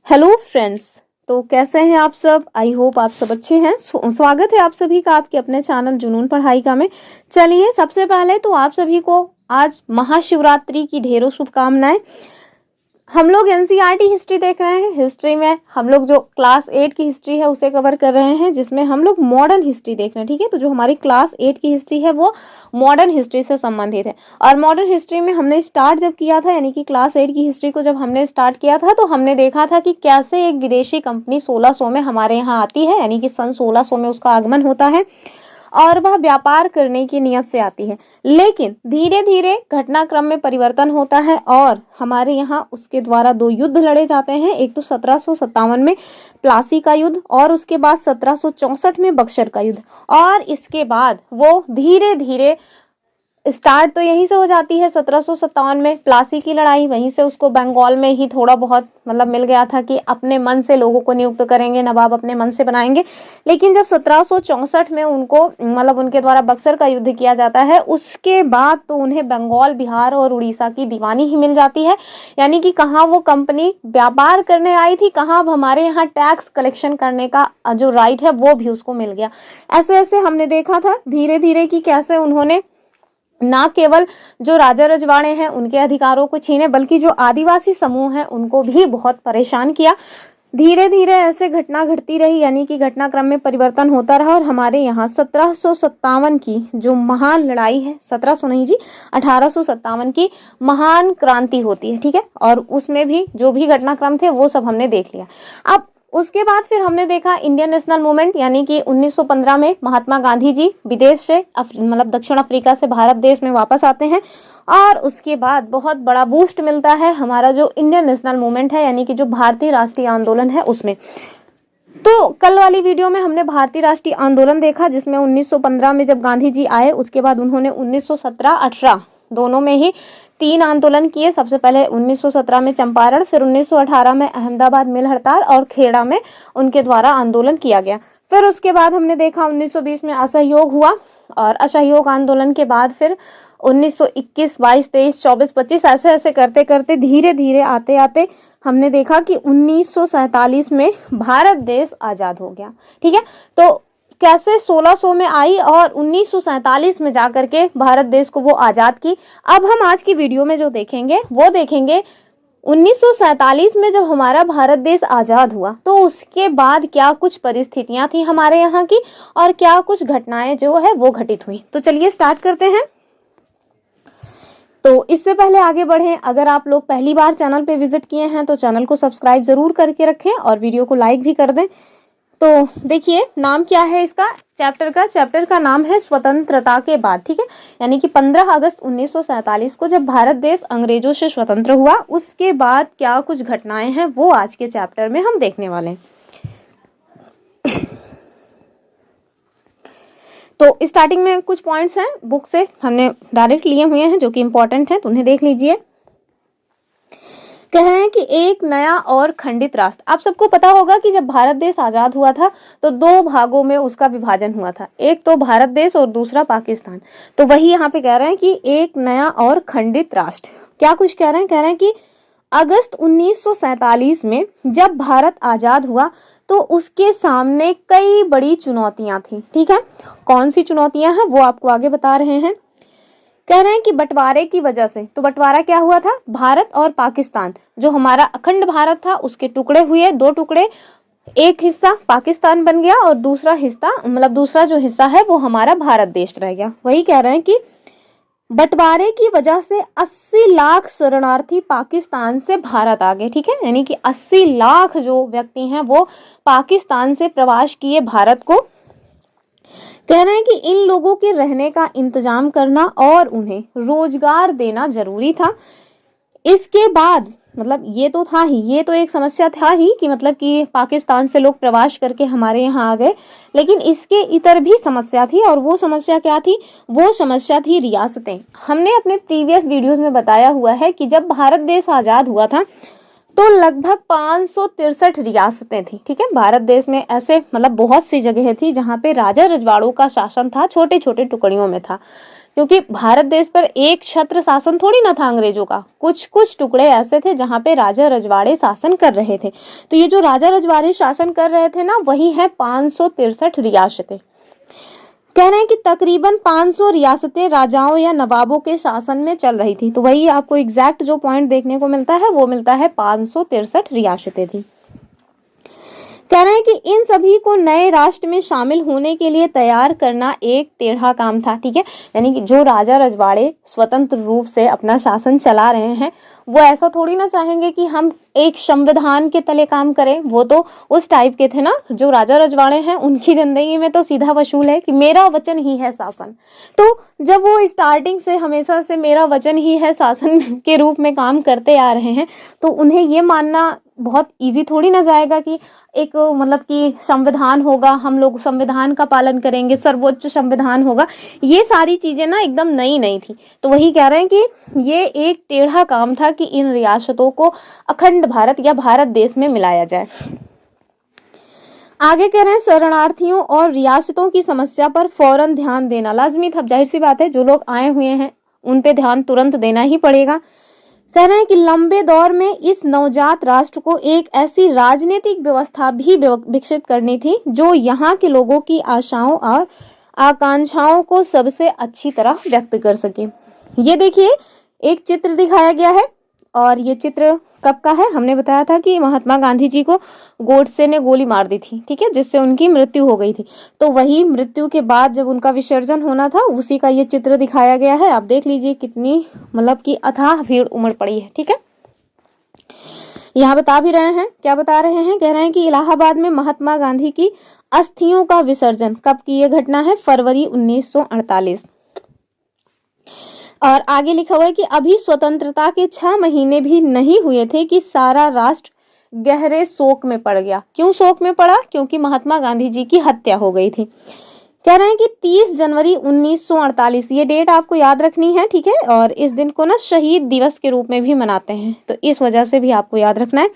Hello friends. तो कैसे हैं आप सब? आई होप आप सब अच्छे हैं। स्वागत है आप सभी का आपके अपने चैनल जुनून पढ़ाई का में। चलिए सबसे पहले तो आप सभी को आज महाशिवरात्रि की ढेरों शुभकामनाएं। हम लोग एनसीईआरटी हिस्ट्री देख रहे हैं। हिस्ट्री में हम लोग जो क्लास 8 की हिस्ट्री है उसे कवर कर रहे हैं, जिसमें हम लोग मॉडर्न हिस्ट्री देख रहे हैं। ठीक है, तो जो हमारी क्लास 8 की हिस्ट्री है वो मॉडर्न हिस्ट्री से संबंधित है। और मॉडर्न हिस्ट्री में हमने स्टार्ट जब किया था, यानी कि क्लास 8 की हिस्ट्री को जब हमने स्टार्ट किया था, तो हमने देखा था कि कैसे एक विदेशी कंपनी 1600 में हमारे यहाँ आती है, यानी कि सन 1600 में उसका आगमन होता है और वह व्यापार करने की नियत से आती है। लेकिन धीरे धीरे घटनाक्रम में परिवर्तन होता है और हमारे यहाँ उसके द्वारा दो युद्ध लड़े जाते हैं। एक तो 1757 में प्लासी का युद्ध और उसके बाद 1764 में बक्सर का युद्ध। और इसके बाद वो धीरे धीरे स्टार्ट तो यहीं से हो जाती है 1757 में प्लासी की लड़ाई। वहीं से उसको बंगाल में ही थोड़ा बहुत मिल गया था कि अपने मन से लोगों को नियुक्त करेंगे, नवाब अपने मन से बनाएंगे। लेकिन जब 1764 में उनको उनके द्वारा बक्सर का युद्ध किया जाता है, उसके बाद तो उन्हें बंगाल, बिहार और उड़ीसा की दीवानी ही मिल जाती है। यानी कि कहाँ वो कंपनी व्यापार करने आई थी, कहाँ अब हमारे यहाँ टैक्स कलेक्शन करने का जो राइट है वो भी उसको मिल गया। ऐसे ऐसे हमने देखा था धीरे धीरे कि कैसे उन्होंने ना केवल जो राजा रजवाड़े हैं उनके अधिकारों को छीने, बल्कि जो आदिवासी समूह हैं उनको भी बहुत परेशान किया। धीरे धीरे ऐसे घटना घटती रही, यानी कि घटनाक्रम में परिवर्तन होता रहा और हमारे यहाँ 1757 की जो महान लड़ाई है, 1700 नहीं जी 1857 की महान क्रांति होती है। ठीक है, और उसमें भी जो भी घटनाक्रम थे वो सब हमने देख लिया। अब उसके बाद फिर हमने देखा इंडियन नेशनल मूवमेंट, यानी कि 1915 में महात्मा गांधी जी विदेश से दक्षिण अफ्रीका से भारत देश में वापस आते हैं और उसके बाद बहुत बड़ा बूस्ट मिलता है हमारा जो इंडियन नेशनल मूवमेंट है, यानी कि जो भारतीय राष्ट्रीय आंदोलन है उसमें। तो कल वाली वीडियो में हमने भारतीय राष्ट्रीय आंदोलन देखा, जिसमें 1915 में जब गांधी जी आए उसके बाद उन्होंने 1917-18 दोनों में ही 3 आंदोलन किए। सबसे पहले 1917 में चंपारण, फिर 1918 में अहमदाबाद मिल हड़ताल और खेड़ा में उनके द्वारा आंदोलन किया गया। फिर उसके बाद हमने देखा 1920 में असहयोग हुआ और असहयोग आंदोलन के बाद फिर 1921, 22, 23, 24, 25 ऐसे ऐसे करते करते धीरे धीरे आते आते हमने देखा कि 1947 में भारत देश आजाद हो गया। ठीक है, तो कैसे 1600 में आई और 1947 में जाकर के भारत देश को वो आजाद की। अब हम आज की वीडियो में जो देखेंगे वो देखेंगे 1947 में जब हमारा भारत देश आजाद हुआ तो उसके बाद क्या कुछ परिस्थितियां थी हमारे यहाँ की और क्या कुछ घटनाएं जो है वो घटित हुई। तो चलिए स्टार्ट करते हैं। तो इससे पहले आगे बढ़ें, अगर आप लोग पहली बार चैनल पे विजिट किए हैं तो चैनल को सब्सक्राइब जरूर करके रखें और वीडियो को लाइक भी कर दें। तो देखिए नाम क्या है इसका चैप्टर का नाम है स्वतंत्रता के बाद। ठीक है, यानी कि 15 अगस्त 1947 को जब भारत देश अंग्रेजों से स्वतंत्र हुआ उसके बाद क्या कुछ घटनाएं हैं वो आज के चैप्टर में हम देखने वाले हैं। तो स्टार्टिंग में कुछ पॉइंट्स हैं बुक से हमने डायरेक्ट लिए हुए हैं जो कि इंपॉर्टेंट हैं, तो उन्हें देख लीजिए। कह रहे हैं कि एक नया और खंडित राष्ट्र। आप सबको पता होगा कि जब भारत देश आजाद हुआ था तो 2 भागों में उसका विभाजन हुआ था, एक तो भारत देश और दूसरा पाकिस्तान। तो वही यहाँ पे कह रहे हैं कि एक नया और खंडित राष्ट्र। क्या कुछ कह रहे हैं कि अगस्त 1947 में जब भारत आजाद हुआ तो उसके सामने कई बड़ी चुनौतियां थी। ठीक है, कौन सी चुनौतियां हैं वो आपको आगे बता रहे हैं। कह रहे हैं कि बंटवारे की वजह से, तो बंटवारा क्या हुआ था, भारत और पाकिस्तान जो हमारा अखंड भारत था उसके टुकड़े हुए, 2 टुकड़े, एक हिस्सा पाकिस्तान बन गया और दूसरा हिस्सा दूसरा जो हिस्सा है वो हमारा भारत देश रह गया। वही कह रहे हैं कि बंटवारे की वजह से 80 लाख शरणार्थी पाकिस्तान से भारत आ गए। ठीक है, यानी कि 80 लाख जो व्यक्ति हैं वो पाकिस्तान से प्रवास किए भारत को। कह रहे हैं कि इन लोगों के रहने का इंतजाम करना और उन्हें रोजगार देना जरूरी था। इसके बाद ये तो था ही, ये तो एक समस्या था ही कि पाकिस्तान से लोग प्रवास करके हमारे यहाँ आ गए, लेकिन इसके इतर भी समस्या थी। और वो समस्या क्या थी, वो समस्या थी रियासतें। हमने अपने प्रीवियस वीडियोस में बताया हुआ है कि जब भारत देश आजाद हुआ था तो लगभग 563 रियासतें थी। ठीक है, भारत देश में ऐसे बहुत सी जगह थी जहाँ पे राजा रजवाड़ों का शासन था, छोटे छोटे टुकड़ियों में था। क्योंकि भारत देश पर एक छत्र शासन थोड़ी ना था अंग्रेजों का, कुछ कुछ टुकड़े ऐसे थे जहाँ पे राजा रजवाड़े शासन कर रहे थे। तो ये जो राजा रजवाड़े शासन कर रहे थे ना, वही है 563 रियासतें। कह रहे हैं कि तकरीबन 500 रियासतें राजाओं या नवाबों के शासन में चल रही थी। तो वही आपको एग्जैक्ट जो पॉइंट देखने को मिलता है वो मिलता है 563 रियासतें थी। कह रहे हैं कि इन सभी को नए राष्ट्र में शामिल होने के लिए तैयार करना एक टेढ़ा काम था। ठीक है, यानी कि जो राजा रजवाड़े स्वतंत्र रूप से अपना शासन चला रहे हैं, वो ऐसा थोड़ी ना चाहेंगे कि हम एक संविधान के तले काम करें। वो तो उस टाइप के थे ना, जो राजा रजवाड़े हैं उनकी जिंदगी में तो सीधा वसूल है कि मेरा वचन ही है शासन। तो जब वो स्टार्टिंग से हमेशा से मेरा वचन ही है शासन के रूप में काम करते आ रहे हैं, तो उन्हें ये मानना बहुत इजी थोड़ी ना जाएगा कि एक मतलब कि संविधान होगा, हम लोग संविधान का पालन करेंगे, सर्वोच्च संविधान होगा। ये सारी चीजें ना एकदम नई नई थी। तो वही कह रहे हैं कि ये एक टेढ़ा काम था कि इन रियासतों को अखंड भारत या भारत देश में मिलाया जाए। आगे कह रहे हैं शरणार्थियों और रियासतों की समस्या पर फौरन ध्यान देना लाजमी था। जाहिर सी बात है, जो लोग आए हुए हैं उन पे ध्यान तुरंत देना ही पड़ेगा। कह रहे हैं कि लंबे दौर में इस नवजात राष्ट्र को एक ऐसी राजनीतिक व्यवस्था भी विकसित करनी थी जो यहाँ के लोगों की आशाओं और आकांक्षाओं को सबसे अच्छी तरह व्यक्त कर सके। ये देखिए एक चित्र दिखाया गया है, और ये चित्र कब का है? हमने बताया था कि महात्मा गांधी जी को गोडसे ने गोली मार दी थी, ठीक है, जिससे उनकी मृत्यु हो गई थी। तो वही मृत्यु के बाद जब उनका विसर्जन होना था, उसी का ये चित्र दिखाया गया है। आप देख लीजिए कितनी मतलब कि अथाह भीड़ उमड़ पड़ी है। ठीक है, यहाँ बता भी रहे हैं, क्या बता रहे हैं? कह रहे हैं कि इलाहाबाद में महात्मा गांधी की अस्थियों का विसर्जन कब की ये घटना है? फरवरी 1948। और आगे लिखा हुआ है कि अभी स्वतंत्रता के 6 महीने भी नहीं हुए थे कि सारा राष्ट्र गहरे शोक में पड़ गया। क्यों शोक में पड़ा? क्योंकि महात्मा गांधी जी की हत्या हो गई थी। कह रहे हैं कि 30 जनवरी 1948 ये डेट आपको याद रखनी है। ठीक है, और इस दिन को ना शहीद दिवस के रूप में भी मनाते हैं, तो इस वजह से भी आपको याद रखना है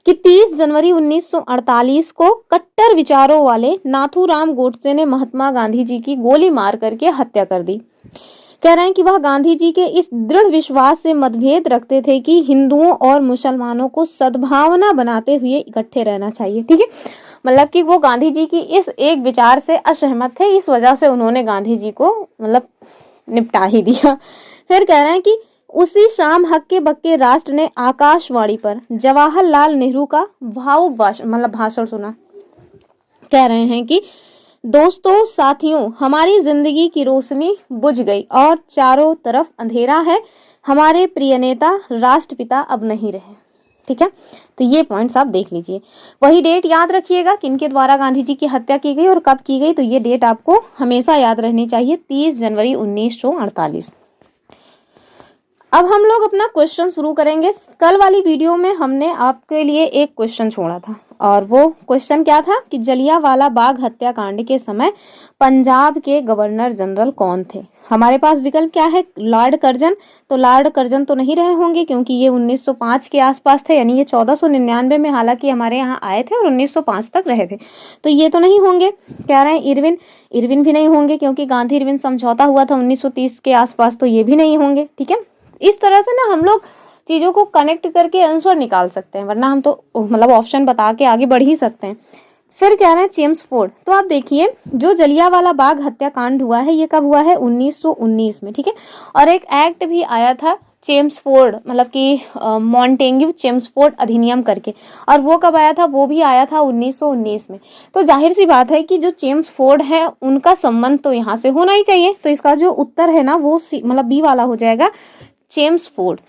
कि 30 जनवरी 1948 को कट्टर विचारों वाले नाथूराम गोडसे ने महात्मा गांधी जी की गोली मार करके हत्या कर दी। कह रहे हैं कि वह गांधी जी के इस दृढ़ विश्वास से मतभेद रखते थे कि हिंदुओं और मुसलमानों को सद्भावना बनाते हुए इकट्ठे रहना चाहिए। ठीक है, मतलब कि वो गांधी जी की इस एक विचार से असहमत थे, इस वजह से उन्होंने गांधी जी को मतलब निपटा ही दिया। फिर कह रहे हैं कि उसी शाम हक्के बक्के राष्ट्र ने आकाशवाणी पर जवाहरलाल नेहरू का भावुक भाषण सुना। कह रहे हैं कि दोस्तों साथियों, हमारी जिंदगी की रोशनी बुझ गई और चारों तरफ अंधेरा है। हमारे प्रिय नेता राष्ट्रपिता अब नहीं रहे। ठीक है, तो ये पॉइंट्स आप देख लीजिए। वही डेट याद रखिएगा किनके द्वारा गांधी जी की हत्या की गई और कब की गई, तो ये डेट आपको हमेशा याद रहनी चाहिए, 30 जनवरी 1948। अब हम लोग अपना क्वेश्चन शुरू करेंगे। कल वाली वीडियो में हमने आपके लिए एक क्वेश्चन छोड़ा था, और वो क्वेश्चन क्या था कि जलियांवाला बाग हत्याकांड के समय पंजाब के गवर्नर जनरल कौन थे? हमारे पास विकल्प क्या है? Lord Curzon. तो लॉर्ड कर्जन तो नहीं रहे होंगे क्योंकि ये 1905 के आसपास थे, यानी ये 1499 में हालांकि हमारे यहाँ आए थे और 1905 तक रहे थे, तो ये तो नहीं होंगे। कह रहे हैं इरविन भी नहीं होंगे क्योंकि गांधी इरविन समझौता हुआ था 1930 के आसपास, तो ये भी नहीं होंगे। ठीक है, इस तरह से ना हम लोग चीजों को कनेक्ट करके आंसर निकाल सकते हैं, वरना हम तो मतलब ऑप्शन बता के आगे बढ़ ही सकते हैं। फिर कह रहे हैं चेम्सफोर्ड। तो आप देखिए जो जलियांवाला बाग हत्याकांड हुआ है ये कब हुआ है? 1919 में। ठीक है, और एक एक्ट भी आया था चेम्सफोर्ड, मतलब कि मॉन्टेग्यू चेम्सफोर्ड अधिनियम करके, और वो कब आया था? वो भी आया था 1919 में। तो जाहिर सी बात है कि जो चेम्सफोर्ड है उनका संबंध तो यहाँ से होना ही चाहिए। तो इसका जो उत्तर है ना वो मतलब बी वाला हो जाएगा, चेम्सफोर्ड।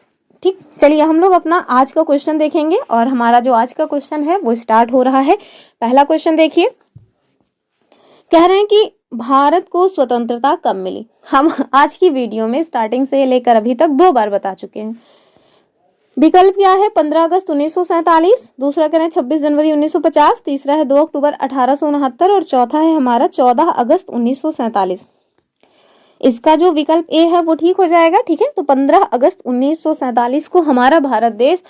ठीक, चलिए हम लोग अपना आज का क्वेश्चन देखेंगे, और हमारा जो आज का क्वेश्चन है वो स्टार्ट हो रहा है। पहला क्वेश्चन देखिए, कह रहे हैं कि भारत को स्वतंत्रता कब मिली? हम आज की वीडियो में स्टार्टिंग से लेकर अभी तक 2 बार बता चुके हैं। विकल्प क्या है? 15 अगस्त 1947, दूसरा कह रहे हैं 26 जनवरी 1950, तीसरा है 2 अक्टूबर 1869 और चौथा है हमारा 14 अगस्त 1947। इसका जो विकल्प ए है वो ठीक हो जाएगा। ठीक है, तो 15 अगस्त 1947 को हमारा भारत देश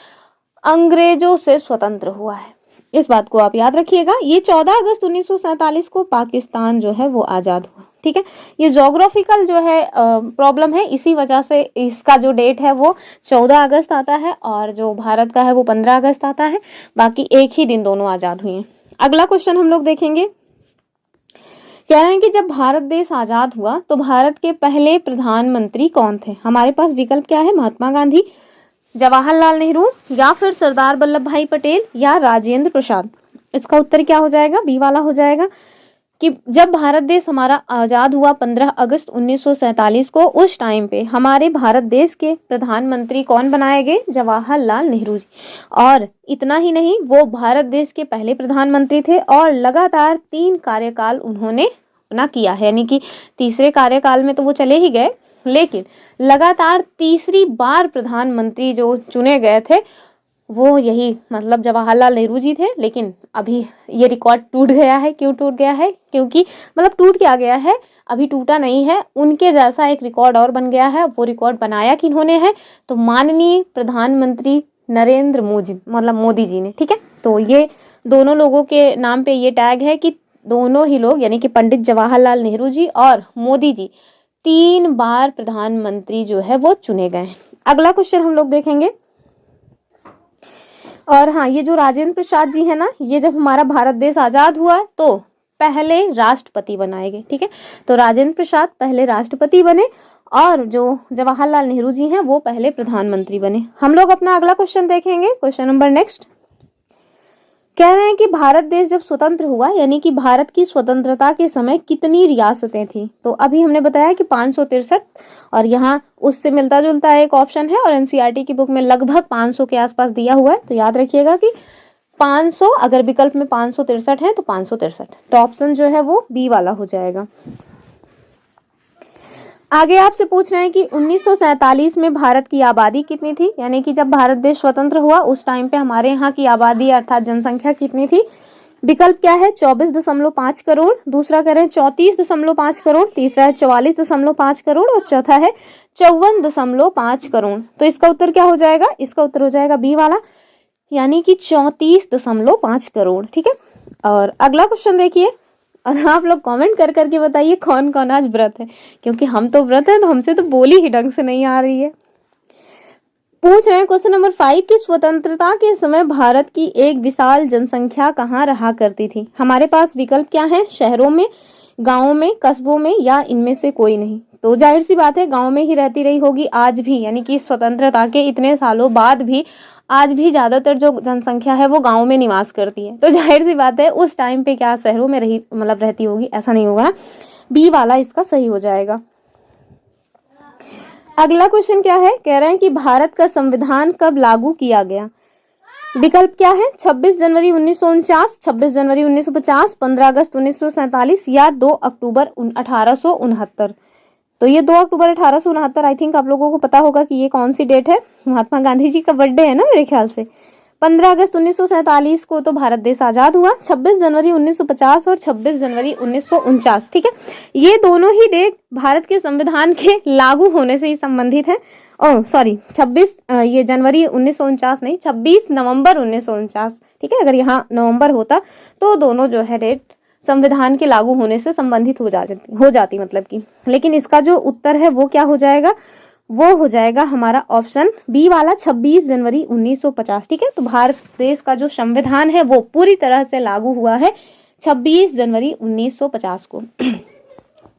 अंग्रेजों से स्वतंत्र हुआ है, इस बात को आप याद रखिएगा। ये 14 अगस्त 1947 को पाकिस्तान जो है वो आजाद हुआ। ठीक है। ये ज्योग्राफिकल जो है प्रॉब्लम है, इसी वजह से इसका जो डेट है वो 14 अगस्त आता है और जो भारत का है वो 15 अगस्त आता है। बाकी एक ही दिन दोनों आजाद हुए हैं। अगला क्वेश्चन हम लोग देखेंगे, कह रहे हैं कि जब भारत देश आजाद हुआ तो भारत के पहले प्रधानमंत्री कौन थे। हमारे पास विकल्प क्या है, महात्मा गांधी, जवाहरलाल नेहरू या फिर सरदार वल्लभ भाई पटेल या राजेंद्र प्रसाद। इसका उत्तर क्या हो जाएगा, बी वाला हो जाएगा कि जब भारत देश हमारा आजाद हुआ 15 अगस्त 1947 को, उस टाइम पे हमारे भारत देश के प्रधानमंत्री कौन बनाए गए, जवाहरलाल नेहरू जी। और इतना ही नहीं, वो भारत देश के पहले प्रधानमंत्री थे और लगातार 3 कार्यकाल उन्होंने अपना किया है, यानी कि तीसरे कार्यकाल में तो वो चले ही गए, लेकिन लगातार तीसरी बार प्रधानमंत्री जो चुने गए थे वो यही मतलब जवाहरलाल नेहरू जी थे। लेकिन अभी ये रिकॉर्ड टूट गया है। क्यों टूट गया है, क्योंकि मतलब टूट क्या गया है, अभी टूटा नहीं है, उनके जैसा एक रिकॉर्ड और बन गया है। वो रिकॉर्ड बनाया किन्होंने है, तो माननीय प्रधानमंत्री नरेंद्र मोदी जी ने, ठीक है। तो ये दोनों लोगों के नाम पे ये टैग है कि दोनों ही लोग यानी कि पंडित जवाहरलाल नेहरू जी और मोदी जी 3 बार प्रधानमंत्री जो है वो चुने गए हैं। अगला क्वेश्चन हम लोग देखेंगे, और हाँ, ये जो राजेंद्र प्रसाद जी है ना, ये जब हमारा भारत देश आजाद हुआ तो पहले राष्ट्रपति बनाए गए, ठीक है। तो राजेंद्र प्रसाद पहले राष्ट्रपति बने और जो जवाहरलाल नेहरू जी हैं वो पहले प्रधानमंत्री बने। हम लोग अपना अगला क्वेश्चन देखेंगे, क्वेश्चन नंबर नेक्स्ट। कह रहे हैं कि भारत देश जब स्वतंत्र हुआ, यानी कि भारत की स्वतंत्रता के समय कितनी रियासतें थी। तो अभी हमने बताया कि 563, और यहाँ उससे मिलता जुलता एक ऑप्शन है और एनसीईआरटी की बुक में लगभग 500 के आसपास दिया हुआ है। तो याद रखिएगा कि 500, अगर विकल्प में 563 है तो 563, तो ऑप्शन जो है वो बी वाला हो जाएगा। आगे आपसे पूछ रहे हैं कि 1947 में भारत की आबादी कितनी थी, यानी कि जब भारत देश स्वतंत्र हुआ उस टाइम पे हमारे यहाँ की आबादी अर्थात जनसंख्या कितनी थी। विकल्प क्या है, 24.5 करोड़, दूसरा कह रहे हैं 34.5 करोड़, तीसरा है 44.5 करोड़ और चौथा है 54.5 करोड़। तो इसका उत्तर क्या हो जाएगा, इसका उत्तर हो जाएगा बी वाला, यानी कि 34.5 करोड़, ठीक है। और अगला क्वेश्चन देखिए, और आप लोग कमेंट कर करके बताइए कौन कौन आज व्रत है, क्योंकि हम तो व्रत हैं तो हमसे तो बोली ही ढंग से नहीं आ रही है। पूछ रहे हैं क्वेश्चन नंबर 5 की स्वतंत्रता के समय भारत की एक विशाल जनसंख्या कहाँ रहा करती थी। हमारे पास विकल्प क्या है, शहरों में, गाँवों में, कस्बों में या इनमें से कोई नहीं। तो जाहिर सी बात है गाँव में ही रहती रही होगी आज भी, यानी कि स्वतंत्रता के इतने सालों बाद भी आज भी ज्यादातर जो जनसंख्या है वो गाँव में निवास करती है। तो जाहिर सी बात है उस टाइम पे क्या शहरों में रही रहती होगी, ऐसा नहीं होगा। बी वाला इसका सही हो जाएगा। अगला क्वेश्चन क्या है, कह रहे हैं कि भारत का संविधान कब लागू किया गया। विकल्प क्या है, 26 जनवरी 1949, 26 जनवरी 1950, 15 अगस्त 1947 या 2 अक्टूबर 1869। तो ये 2 अक्टूबर 1869 आई थिंक आप लोगों को पता होगा कि ये कौन सी डेट है, महात्मा गांधी जी का बर्थडे है ना मेरे ख्याल से। 15 अगस्त 1947 को तो भारत देश आजाद हुआ, 26 जनवरी 1950 और 26 जनवरी 1949, ठीक है। ये दोनों ही डेट भारत के संविधान के लागू होने से ही संबंधित है। ओह सॉरी, 26 ये जनवरी 1949 नहीं, 26 नवंबर 1949, ठीक है। अगर यहाँ नवंबर होता तो दोनों जो है डेट संविधान के लागू होने से संबंधित हो जाती मतलब कि। लेकिन इसका जो उत्तर है वो क्या हो जाएगा, वो हो जाएगा हमारा ऑप्शन बी वाला, 26 जनवरी 1950, ठीक है। तो भारत देश का जो संविधान है वो पूरी तरह से लागू हुआ है 26 जनवरी 1950 को।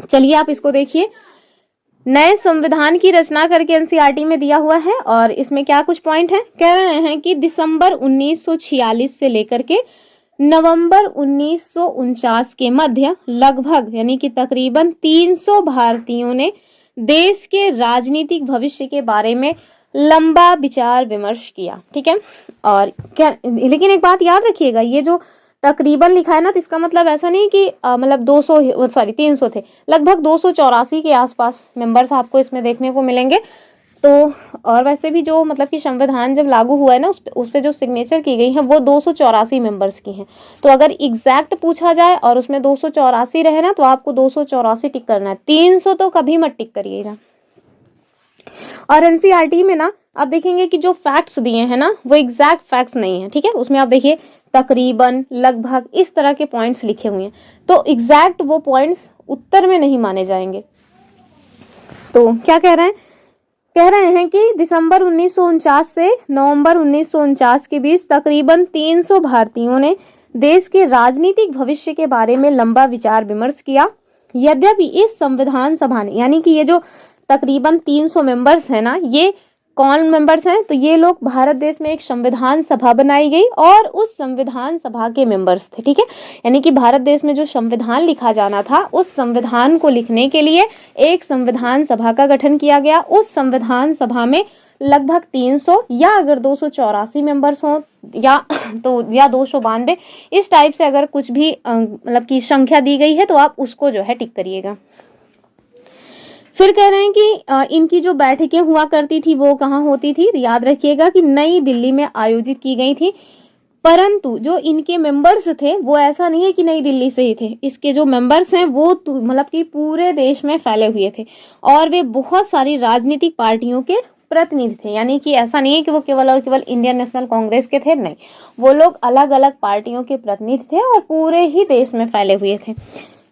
चलिए आप इसको देखिए, नए संविधान की रचना करके एनसीईआरटी में दिया हुआ है और इसमें क्या कुछ पॉइंट है, कह रहे हैं कि दिसंबर 1946 से लेकर के नवंबर 1949 के मध्य लगभग यानी कि तकरीबन 300 भारतीयों ने देश के राजनीतिक भविष्य के बारे में लंबा विचार विमर्श किया, ठीक है। और क्या, लेकिन एक बात याद रखिएगा, ये जो तकरीबन लिखा है ना, तो इसका मतलब ऐसा नहीं कि मतलब 300 थे, लगभग 284 के आसपास मेंबर्स आपको इसमें देखने को मिलेंगे। तो और वैसे भी जो मतलब कि संविधान जब लागू हुआ है ना, उस पे जो सिग्नेचर की गई है वो 284 मेंबर्स की हैं। तो अगर एग्जैक्ट पूछा जाए और उसमें 284 रहे ना, तो आपको 284 टिक करना है, 300 तो कभी मत टिक करिएगा। और एनसीईआरटी में ना आप देखेंगे कि जो फैक्ट्स दिए हैं ना वो एग्जैक्ट फैक्ट्स नहीं है, ठीक है। उसमें आप देखिए तकरीबन, लगभग, इस तरह के पॉइंट्स लिखे हुए हैं। तो एग्जैक्ट वो पॉइंट्स उत्तर में नहीं माने जाएंगे। तो क्या कह रहे हैं कि दिसंबर 1949 से नवंबर 1949 के बीच तकरीबन 300 भारतीयों ने देश के राजनीतिक भविष्य के बारे में लंबा विचार विमर्श किया। यद्यपि इस संविधान सभा ने, यानी कि ये जो तकरीबन 300 मेंबर्स हैं ना, ये कौन मेंबर्स हैं? तो ये लोग, भारत देश में एक संविधान सभा बनाई गई और उस संविधान सभा के मेंबर्स थे। ठीक है, यानी कि भारत देश में जो संविधान लिखा जाना था, उस संविधान को लिखने के लिए एक संविधान सभा का गठन किया गया। उस संविधान सभा में लगभग 300 या अगर 284 मेंबर्स हों या 292, इस टाइप से अगर कुछ भी मतलब की संख्या दी गई है तो आप उसको जो है टिक करिएगा। फिर कह रहे हैं कि इनकी जो बैठकें हुआ करती थी वो कहाँ होती थी? याद रखिएगा कि नई दिल्ली में आयोजित की गई थी। परंतु जो इनके मेंबर्स थे वो ऐसा नहीं है कि नई दिल्ली से ही थे। इसके जो मेंबर्स हैं वो मतलब कि पूरे देश में फैले हुए थे और वे बहुत सारी राजनीतिक पार्टियों के प्रतिनिधि थे। यानी कि ऐसा नहीं है कि वो केवल और केवल इंडियन नेशनल कांग्रेस के थे, नहीं, वो लोग अलग अलग पार्टियों के प्रतिनिधि थे और पूरे ही देश में फैले हुए थे।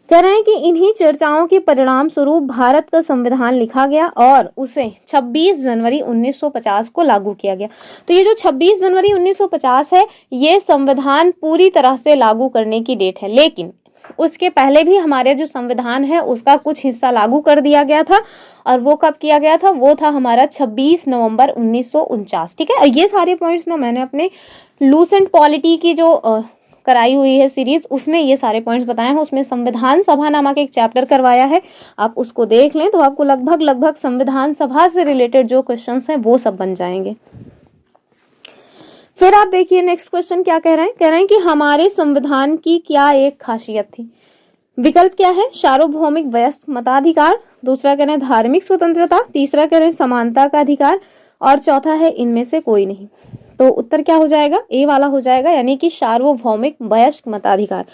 कह रहे हैं कि इन्हीं चर्चाओं के परिणाम स्वरूप भारत का संविधान लिखा गया और उसे 26 जनवरी 1950 को लागू किया गया। तो ये जो 26 जनवरी 1950 है, ये संविधान पूरी तरह से लागू करने की डेट है, लेकिन उसके पहले भी हमारे जो संविधान है उसका कुछ हिस्सा लागू कर दिया गया था। और वो कब किया गया था? वो था हमारा 26 नवंबर 1949। ठीक है, ये सारे पॉइंट्स ना मैंने अपने लूसेंट पॉलिटी की जो कराई हुई है सीरीज, उसमें ये सारे पॉइंट्स बताए हैं। उसमें संविधान सभा नामक एक चैप्टर करवाया है, आप उसको देख लें तो आपको लगभग संविधान सभा से रिलेटेड जो क्वेश्चंस हैं वो सब बन जाएंगे। फिर आप देखिए नेक्स्ट क्वेश्चन क्या कह रहे हैं? कह रहे हैं कि हमारे संविधान की क्या एक खासियत थी? विकल्प क्या है? सार्वभौमिक वयस्क मताधिकार, दूसरा कह रहे हैं धार्मिक स्वतंत्रता, तीसरा कह रहे हैं समानता का अधिकार और चौथा है इनमें से कोई नहीं। तो उत्तर क्या हो जाएगा? ए वाला हो जाएगा, यानी कि सार्वभौमिक वयस्क मताधिकार।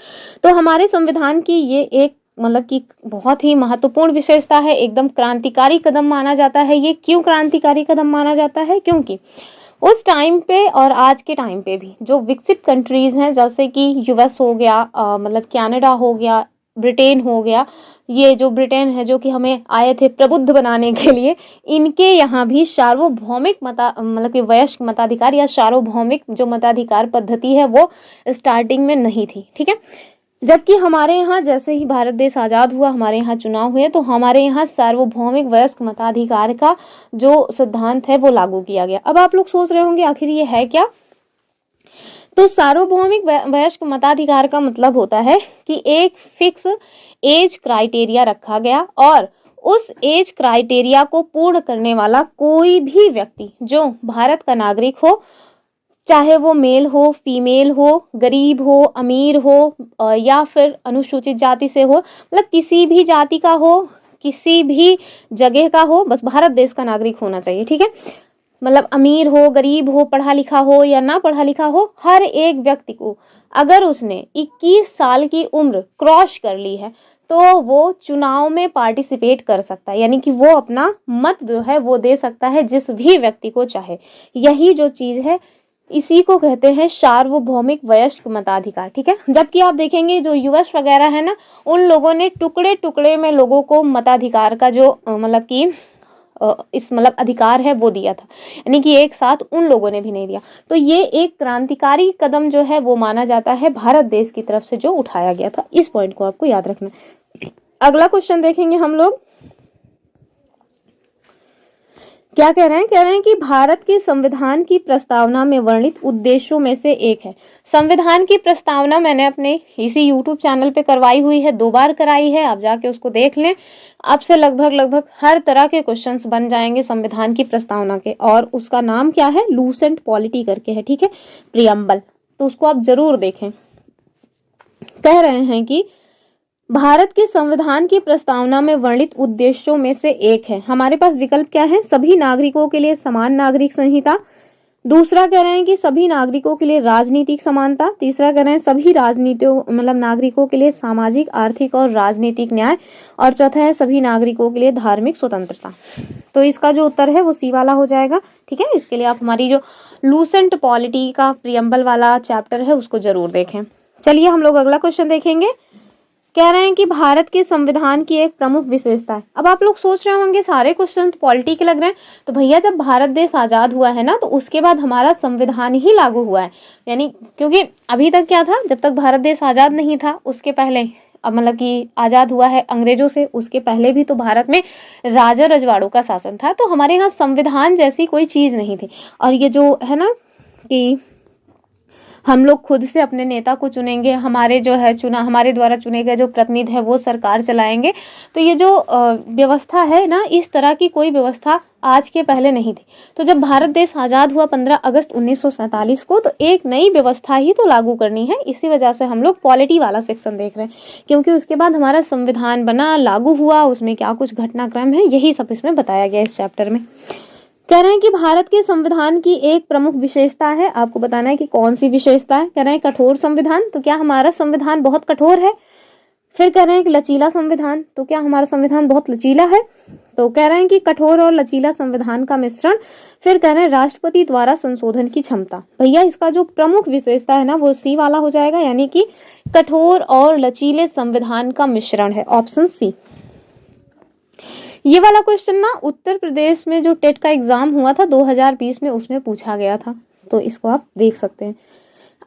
तो हमारे संविधान की ये एक मतलब कि बहुत ही महत्वपूर्ण विशेषता है, एकदम क्रांतिकारी कदम माना जाता है। ये क्यों क्रांतिकारी कदम माना जाता है? क्योंकि उस टाइम पे और आज के टाइम पे भी जो विकसित कंट्रीज हैं, जैसे कि यूएस हो गया, मतलब कनाडा हो गया, ब्रिटेन हो गया, ये जो ब्रिटेन है जो कि हमें आए थे प्रबुद्ध बनाने के लिए, इनके यहाँ भी सार्वभौमिक मतलब कि वयस्क मताधिकार या सार्वभौमिक जो मताधिकार पद्धति है वो स्टार्टिंग में नहीं थी। ठीक है, जबकि हमारे यहाँ जैसे ही भारत देश आज़ाद हुआ, हमारे यहाँ चुनाव हुए, तो हमारे यहाँ सार्वभौमिक वयस्क मताधिकार का जो सिद्धांत है वो लागू किया गया। अब आप लोग सोच रहे होंगे आखिर ये है क्या? तो सार्वभौमिक वयस्क मताधिकार का मतलब होता है कि एक फिक्स एज क्राइटेरिया रखा गया और उस एज क्राइटेरिया को पूर्ण करने वाला कोई भी व्यक्ति जो भारत का नागरिक हो, चाहे वो मेल हो, फीमेल हो, गरीब हो, अमीर हो या फिर अनुसूचित जाति से हो, मतलब किसी भी जाति का हो, किसी भी जगह का हो, बस भारत देश का नागरिक होना चाहिए। ठीक है, मतलब अमीर हो, गरीब हो, पढ़ा लिखा हो या ना पढ़ा लिखा हो, हर एक व्यक्ति को अगर उसने 21 साल की उम्र क्रॉस कर ली है तो वो चुनाव में पार्टिसिपेट कर सकता है, यानी कि वो अपना मत जो है वो दे सकता है जिस भी व्यक्ति को चाहे। यही जो चीज है इसी को कहते हैं सार्वभौमिक वयस्क मताधिकार। ठीक है, जबकि आप देखेंगे जो यूएस वगैरह है ना, उन लोगों ने टुकड़े टुकड़े में लोगों को मताधिकार का जो मतलब कि इस मतलब अधिकार है वो दिया था, यानी कि एक साथ उन लोगों ने भी नहीं दिया। तो ये एक क्रांतिकारी कदम जो है वो माना जाता है भारत देश की तरफ से जो उठाया गया था। इस पॉइंट को आपको याद रखना। अगला क्वेश्चन देखेंगे हम लोग, क्या कह रहे हैं? कह रहे हैं कि भारत के संविधान की प्रस्तावना में वर्णित उद्देश्यों में से एक है। संविधान की प्रस्तावना मैंने अपने इसी यूट्यूब चैनल पे करवाई हुई है, 2 बार कराई है, आप जाके उसको देख लें। आपसे लगभग हर तरह के क्वेश्चंस बन जाएंगे संविधान की प्रस्तावना के, और उसका नाम क्या है? लूसेंट पॉलिटी करके है। ठीक है, प्रियम्बल, तो उसको आप जरूर देखें। कह रहे हैं कि भारत के संविधान की प्रस्तावना में वर्णित उद्देश्यों में से एक है, हमारे पास विकल्प क्या है? सभी नागरिकों के लिए समान नागरिक संहिता, दूसरा कह रहे हैं कि सभी नागरिकों के लिए राजनीतिक समानता, तीसरा कह रहे हैं सभी राजनीतियों मतलब नागरिकों के लिए सामाजिक, आर्थिक और राजनीतिक न्याय, और चौथा है सभी नागरिकों के लिए धार्मिक स्वतंत्रता। तो इसका जो उत्तर है वो सी वाला हो जाएगा। ठीक है, इसके लिए आप हमारी जो लूसेंट पॉलिटी का प्रियम्बल वाला चैप्टर है उसको जरूर देखें। चलिए हम लोग अगला क्वेश्चन देखेंगे। कह रहे हैं कि भारत के संविधान की एक प्रमुख विशेषता है। अब आप लोग सोच रहे होंगे सारे क्वेश्चन पॉलिटी के लग रहे हैं, तो भैया जब भारत देश आजाद हुआ है ना, तो उसके बाद हमारा संविधान ही लागू हुआ है। यानी क्योंकि अभी तक क्या था, जब तक भारत देश आजाद नहीं था उसके पहले, अब मतलब कि आजाद हुआ है अंग्रेजों से, उसके पहले भी तो भारत में राजा रजवाड़ों का शासन था। तो हमारे यहाँ संविधान जैसी कोई चीज नहीं थी। और ये जो है ना कि हम लोग खुद से अपने नेता को चुनेंगे, हमारे जो है हमारे द्वारा चुने गए जो प्रतिनिधि है वो सरकार चलाएंगे, तो ये जो व्यवस्था है ना, इस तरह की कोई व्यवस्था आज के पहले नहीं थी। तो जब भारत देश आज़ाद हुआ 15 अगस्त 1947 को, तो एक नई व्यवस्था ही तो लागू करनी है। इसी वजह से हम लोग पॉलिटी वाला सेक्शन देख रहे हैं, क्योंकि उसके बाद हमारा संविधान बना, लागू हुआ, उसमें क्या कुछ घटनाक्रम है यही सब इसमें बताया गया इस चैप्टर में। कह रहे हैं कि भारत के संविधान की एक प्रमुख विशेषता है, आपको बताना है कि कौन सी विशेषता है। कह रहे हैं कठोर संविधान, तो क्या हमारा संविधान बहुत कठोर है। फिर कह रहे हैं कि लचीला संविधान, तो क्या हमारा संविधान बहुत लचीला है। तो कह रहे हैं कि कठोर और लचीला संविधान का मिश्रण। फिर कह रहे हैं राष्ट्रपति द्वारा संशोधन की क्षमता। भैया इसका जो प्रमुख विशेषता है ना वो सी वाला हो जाएगा, यानी कि कठोर और लचीले संविधान का मिश्रण है, ऑप्शन सी। ये वाला क्वेश्चन ना उत्तर प्रदेश में जो टेट का एग्जाम हुआ था 2020 में, उसमें पूछा गया था, तो इसको आप देख सकते हैं।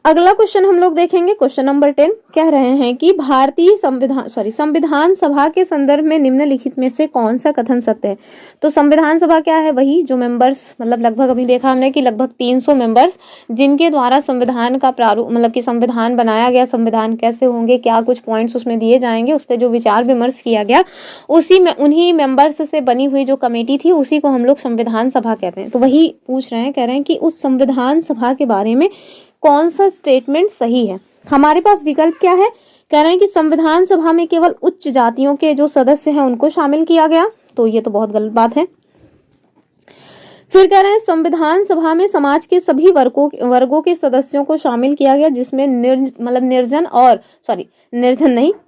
अगला क्वेश्चन हम लोग देखेंगे, क्वेश्चन नंबर 10। कह रहे हैं कि भारतीय संविधान सभा के संदर्भ में निम्नलिखित में से कौन सा कथन सत्य है। तो संविधान सभा क्या है, वही जो मेंबर्स, मतलब लगभग अभी देखा हमने कि लगभग 300 मेंबर्स जिनके द्वारा संविधान का प्रारूप, मतलब कि संविधान बनाया गया, संविधान कैसे होंगे, क्या कुछ पॉइंट्स उसमें दिए जाएंगे, उस पर जो विचार विमर्श किया गया, उसी में उन्हीं मेंबर्स से बनी हुई जो कमेटी थी उसी को हम लोग संविधान सभा कहते हैं। तो वही पूछ रहे हैं, कह रहे हैं कि उस संविधान सभा के बारे में कौन सा स्टेटमेंट सही है। हमारे पास विकल्प क्या है, कह रहे हैं कि संविधान सभा में केवल उच्च जातियों के जो सदस्य हैं उनको शामिल किया गया, तो ये तो बहुत गलत बात है। फिर कह रहे हैं संविधान सभा में समाज के सभी वर्गों के सदस्यों को शामिल किया गया, जिसमें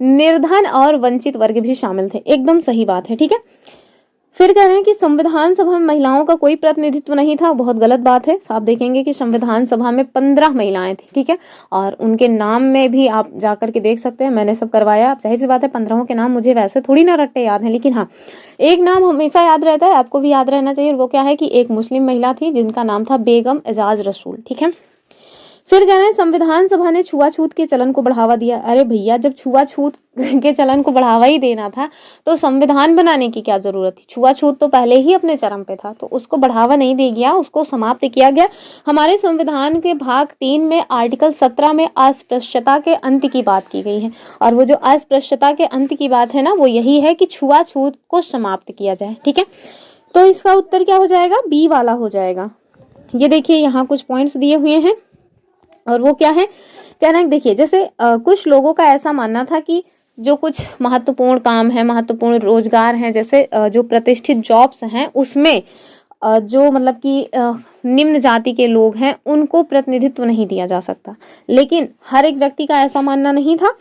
निर्धन और वंचित वर्ग भी शामिल थे। एकदम सही बात है, ठीक है। फिर कह रहे हैं कि संविधान सभा में महिलाओं का कोई प्रतिनिधित्व नहीं था, बहुत गलत बात है। आप देखेंगे कि संविधान सभा में 15 महिलाएं थी, ठीक है, और उनके नाम में भी आप जाकर के देख सकते हैं, मैंने सब करवाया। अब जाहिर सी बात है 15 के नाम मुझे वैसे थोड़ी ना रट्टे याद है, लेकिन हाँ एक नाम हमेशा याद रहता है, आपको भी याद रहना चाहिए। वो क्या है कि एक मुस्लिम महिला थी जिनका नाम था बेगम एजाज रसूल, ठीक है। फिर कह रहे हैं संविधान सभा ने छुआछूत के चलन को बढ़ावा दिया। अरे भैया जब छुआछूत के चलन को बढ़ावा ही देना था तो संविधान बनाने की क्या जरूरत थी। छुआछूत तो पहले ही अपने चरम पे था, तो उसको बढ़ावा नहीं दिया गया, उसको समाप्त किया गया। हमारे संविधान के भाग 3 में आर्टिकल 17 में अस्पृश्यता के अंत की बात की गई है, और वो जो अस्पृश्यता के अंत की बात है ना वो यही है कि छुआछूत को समाप्त किया जाए, ठीक है। तो इसका उत्तर क्या हो जाएगा, बी वाला हो जाएगा। ये देखिए यहाँ कुछ पॉइंट्स दिए हुए हैं, और वो क्या है, कह रहे हैं देखिए जैसे कुछ लोगों का ऐसा मानना था कि जो कुछ महत्वपूर्ण काम है, महत्वपूर्ण रोजगार हैं, जैसे जो प्रतिष्ठित जॉब्स हैं उसमें जो मतलब कि निम्न जाति के लोग हैं उनको प्रतिनिधित्व नहीं दिया जा सकता। लेकिन हर एक व्यक्ति का ऐसा मानना नहीं था।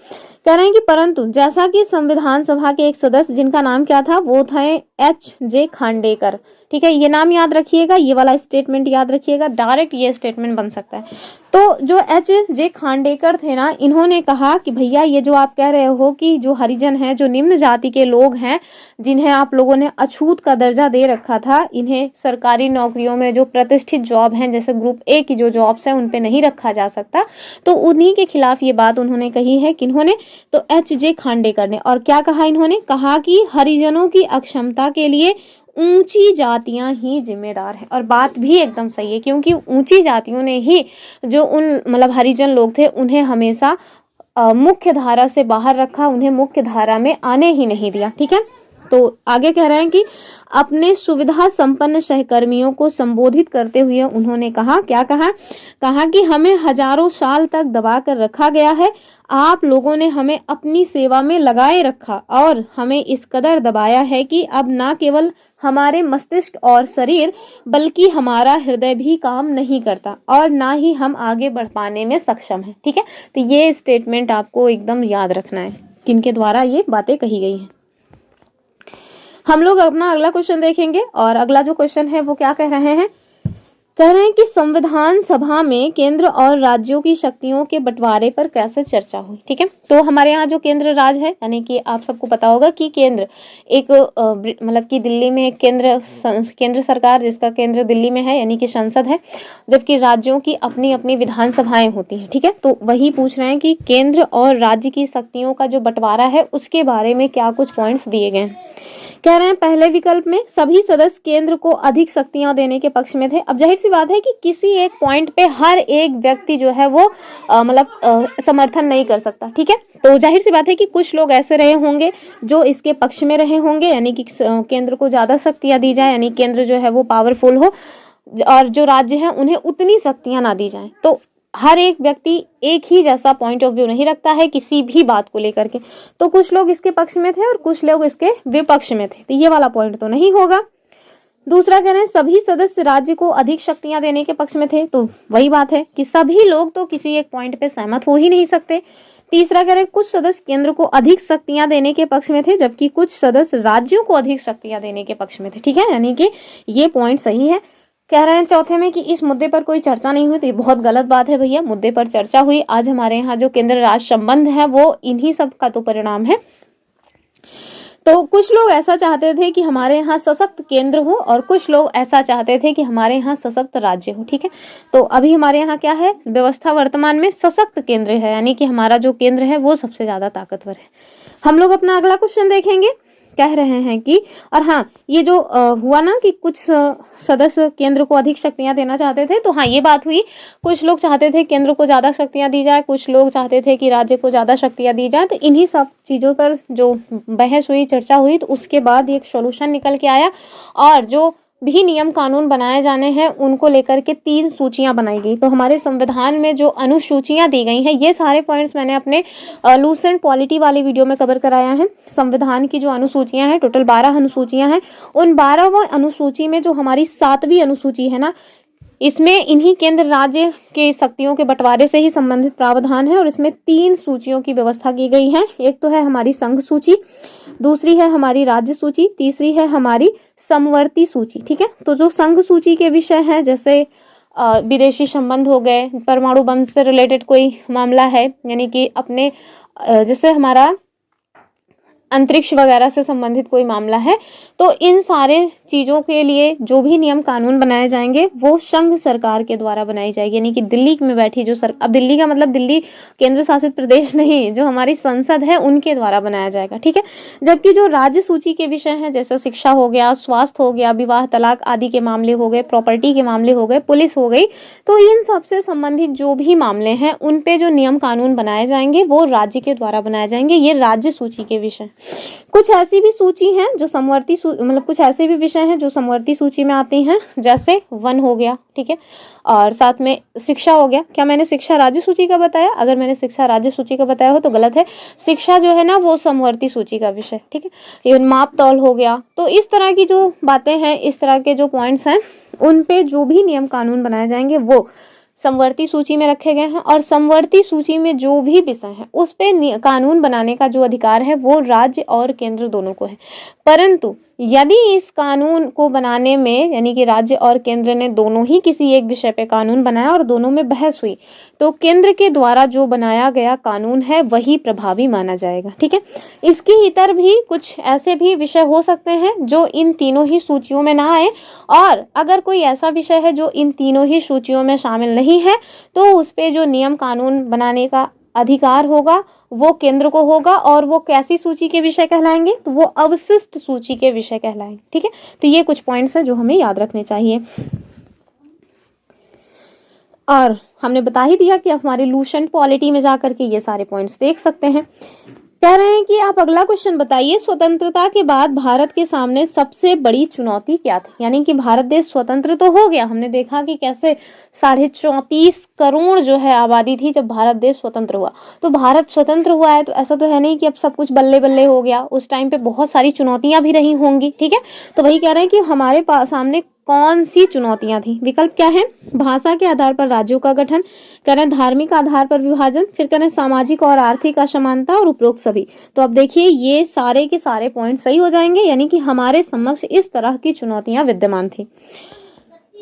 कह रहे हैं कि परंतु जैसा कि संविधान सभा के एक सदस्य जिनका नाम क्या था, वो थे H.J. खांडेकर, ठीक है, ये नाम याद रखिएगा, ये वाला स्टेटमेंट याद रखिएगा, डायरेक्ट ये स्टेटमेंट बन सकता है। तो जो H.J. खांडेकर थे ना, इन्होंने कहा कि भैया ये जो आप कह रहे हो कि जो हरिजन हैं, जो निम्न जाति के लोग हैं, जिन्हें आप लोगों ने अछूत का दर्जा दे रखा था, इन्हें सरकारी नौकरियों में जो प्रतिष्ठित जॉब हैं जैसे ग्रुप ए की जो जॉब्स हैं उन पे नहीं रखा जा सकता। तो उन्हीं के खिलाफ ये बात उन्होंने कही है, किन्होंने, तो H.J. खांडेकर ने। और क्या कहा इन्होंने, कहा कि हरिजनों की अक्षमता के लिए ऊंची जातियां ही जिम्मेदार हैं। और बात भी एकदम सही है, क्योंकि ऊंची जातियों ने ही जो उन मतलब हरिजन लोग थे उन्हें हमेशा मुख्य धारा से बाहर रखा, उन्हें मुख्य धारा में आने ही नहीं दिया, ठीक है। तो आगे कह रहे हैं कि अपने सुविधा संपन्न सहकर्मियों को संबोधित करते हुए उन्होंने कहा, क्या कहा, कहा कि हमें हजारों साल तक दबा कर रखा गया है, आप लोगों ने हमें अपनी सेवा में लगाए रखा और हमें इस कदर दबाया है कि अब ना केवल हमारे मस्तिष्क और शरीर बल्कि हमारा हृदय भी काम नहीं करता और ना ही हम आगे बढ़ पाने में सक्षम हैं, ठीक है। तो ये स्टेटमेंट आपको एकदम याद रखना है, किनके द्वारा ये बातें कही गई हैं। हम लोग अपना अगला क्वेश्चन देखेंगे, और अगला जो क्वेश्चन है वो क्या कह रहे हैं, कह रहे हैं कि संविधान सभा में केंद्र और राज्यों की शक्तियों के बंटवारे पर कैसे चर्चा हुई। ठीक है, तो हमारे यहाँ जो केंद्र राज है, यानी कि आप सबको पता होगा कि केंद्र एक मतलब कि दिल्ली में एक केंद्र सरकार जिसका केंद्र दिल्ली में है, यानी कि संसद है, जबकि राज्यों की अपनी अपनी विधानसभाएं होती हैं। ठीक है, तो वही पूछ रहे हैं कि केंद्र और राज्य की शक्तियों का जो बंटवारा है उसके बारे में क्या कुछ पॉइंट्स दिए गए हैं। कह रहे हैं पहले विकल्प में सभी सदस्य केंद्र को अधिक शक्तियां देने के पक्ष में थे। अब जाहिर सी बात है कि किसी एक पॉइंट पे हर एक व्यक्ति जो है वो समर्थन नहीं कर सकता। ठीक है, तो जाहिर सी बात है कि कुछ लोग ऐसे रहे होंगे जो इसके पक्ष में रहे होंगे, यानी कि केंद्र को ज्यादा शक्तियां दी जाए, यानी केंद्र जो है वो पावरफुल हो, और जो राज्य हैं उन्हें उतनी शक्तियां ना दी जाएं। तो हर एक व्यक्ति एक ही जैसा पॉइंट ऑफ व्यू नहीं रखता है किसी भी बात को लेकर के, तो कुछ लोग इसके पक्ष में थे और कुछ लोग इसके विपक्ष में थे, तो ये वाला पॉइंट तो नहीं होगा। दूसरा कह रहे हैं सभी सदस्य राज्य को अधिक शक्तियां देने के पक्ष में थे, तो वही बात है कि सभी लोग तो किसी एक पॉइंट पे सहमत हो ही नहीं सकते। तीसरा कह रहे हैं कुछ सदस्य केंद्र को अधिक शक्तियां देने के पक्ष में थे, जबकि कुछ सदस्य राज्यों को अधिक शक्तियां देने के पक्ष में थे। ठीक है, यानी कि ये पॉइंट सही है। कह रहे हैं चौथे में कि इस मुद्दे पर कोई चर्चा नहीं हुई, तो ये बहुत गलत बात है भैया, मुद्दे पर चर्चा हुई। आज हमारे यहाँ जो केंद्र राज्य संबंध है वो इन्हीं सब का तो परिणाम है। तो कुछ लोग ऐसा चाहते थे कि हमारे यहाँ सशक्त केंद्र हो और कुछ लोग ऐसा चाहते थे कि हमारे यहाँ सशक्त राज्य हो। ठीक है, तो अभी हमारे यहाँ क्या है, व्यवस्था वर्तमान में सशक्त केंद्र है, यानी कि हमारा जो केंद्र है वो सबसे ज्यादा ताकतवर है। हम लोग अपना अगला क्वेश्चन देखेंगे। कह रहे हैं कि, और हाँ, ये जो हुआ ना कि कुछ सदस्य केंद्र को अधिक शक्तियां देना चाहते थे, तो हाँ ये बात हुई, कुछ लोग चाहते थे केंद्र को ज्यादा शक्तियां दी जाए, कुछ लोग चाहते थे कि राज्य को ज्यादा शक्तियां दी जाए। तो इन्हीं सब चीजों पर जो बहस हुई, चर्चा हुई, तो उसके बाद एक सॉल्यूशन निकल के आया, और जो भी नियम कानून बनाए जाने हैं उनको लेकर के 3 सूचियां बनाई गई। तो हमारे संविधान में जो अनुसूचियां दी गई हैं, ये सारे पॉइंट्स मैंने अपने लूसेंट पॉलिटी वाली वीडियो में कवर कराया है। संविधान की जो अनुसूचियां हैं, टोटल 12 अनुसूचियां हैं, उन 12वां अनुसूची में जो हमारी 7वीं अनुसूची है ना, इसमें इन्हीं केंद्र राज्य के शक्तियों के बंटवारे से ही संबंधित प्रावधान है, और इसमें 3 सूचियों की व्यवस्था की गई है। एक तो है हमारी संघ सूची, दूसरी है हमारी राज्य सूची, तीसरी है हमारी समवर्ती सूची। ठीक है, तो जो संघ सूची के विषय हैं, जैसे विदेशी संबंध हो गए, परमाणु बम से रिलेटेड कोई मामला है, यानी कि अपने जैसे हमारा अंतरिक्ष वगैरह से संबंधित कोई मामला है, तो इन सारे चीजों के लिए जो भी नियम कानून बनाए जाएंगे वो संघ सरकार के द्वारा बनाई जाएगी, यानी कि दिल्ली में बैठी जो अब दिल्ली का मतलब दिल्ली केंद्र शासित प्रदेश नहीं, जो हमारी संसद है उनके द्वारा बनाया जाएगा। ठीक है, जबकि जो राज्य सूची के विषय हैं, जैसे शिक्षा हो गया, स्वास्थ्य हो गया, विवाह तलाक आदि के मामले हो गए, प्रॉपर्टी के मामले हो गए, पुलिस हो गई, तो इन सबसे संबंधित जो भी मामले हैं उन पे जो नियम कानून बनाए जाएंगे वो राज्य के द्वारा बनाए जाएंगे। ये राज्य सूची के विषय। कुछ ऐसी भी सूची हैं जो समवर्ती मतलब कुछ ऐसे भी विषय हैं जो समवर्ती सूची में आती हैं, जैसे वन हो गया। ठीक है, और साथ में शिक्षा हो गया। क्या मैंने शिक्षा राज्य सूची का बताया? अगर मैंने शिक्षा राज्य सूची का बताया हो तो गलत है, शिक्षा जो है ना वो समवर्ती सूची का विषय। ठीक है, ये माप तौल हो गया। तो इस तरह की जो बातें हैं, इस तरह के जो पॉइंट्स हैं, उन पे जो भी नियम कानून बनाए जाएंगे वो समवर्ती सूची में रखे गए हैं, और समवर्ती सूची में जो भी विषय है उस पे कानून बनाने का जो अधिकार है वो राज्य और केंद्र दोनों को है। परंतु यदि इस कानून को बनाने में, यानी कि राज्य और केंद्र ने दोनों ही किसी एक विषय पे कानून बनाया और दोनों में बहस हुई, तो केंद्र के द्वारा जो बनाया गया कानून है वही प्रभावी माना जाएगा। ठीक है, इसके इतर भी कुछ ऐसे भी विषय हो सकते हैं जो इन तीनों ही सूचियों में ना आए, और अगर कोई ऐसा विषय है जो इन तीनों ही सूचियों में शामिल नहीं है तो उस पे जो नियम कानून बनाने का अधिकार होगा वो केंद्र को होगा, और वो कैसी सूची के विषय कहलाएंगे, तो वो अवशिष्ट सूची के विषय कहलाएंगे। ठीक है, तो ये कुछ पॉइंट्स हैं जो हमें याद रखने चाहिए, और हमने बता ही दिया कि आप हमारे लूसेंट पॉलिटी में जाकर के ये सारे पॉइंट्स देख सकते हैं। कह रहे हैं कि आप अगला क्वेश्चन बताइए, स्वतंत्रता के बाद भारत के सामने सबसे बड़ी चुनौती क्या थी? यानी कि भारत देश स्वतंत्र तो हो गया, हमने देखा कि कैसे 34.5 करोड़ जो है आबादी थी जब भारत देश स्वतंत्र हुआ। तो भारत स्वतंत्र हुआ है तो ऐसा तो है नहीं कि अब सब कुछ बल्ले बल्ले हो गया, उस टाइम पे बहुत सारी चुनौतियां भी रही होंगी। ठीक है, तो वही कह रहे हैं कि हमारे सामने कौन सी चुनौतियां थी। विकल्प क्या है? भाषा के आधार पर राज्यों का गठन, कह रहे हैं धार्मिक आधार पर विभाजन, फिर कह रहे हैं सामाजिक और आर्थिक असमानता, और उपरोक्त सभी। तो अब देखिए ये सारे के सारे पॉइंट सही हो जाएंगे, यानी कि हमारे समक्ष इस तरह की चुनौतियां विद्यमान थी।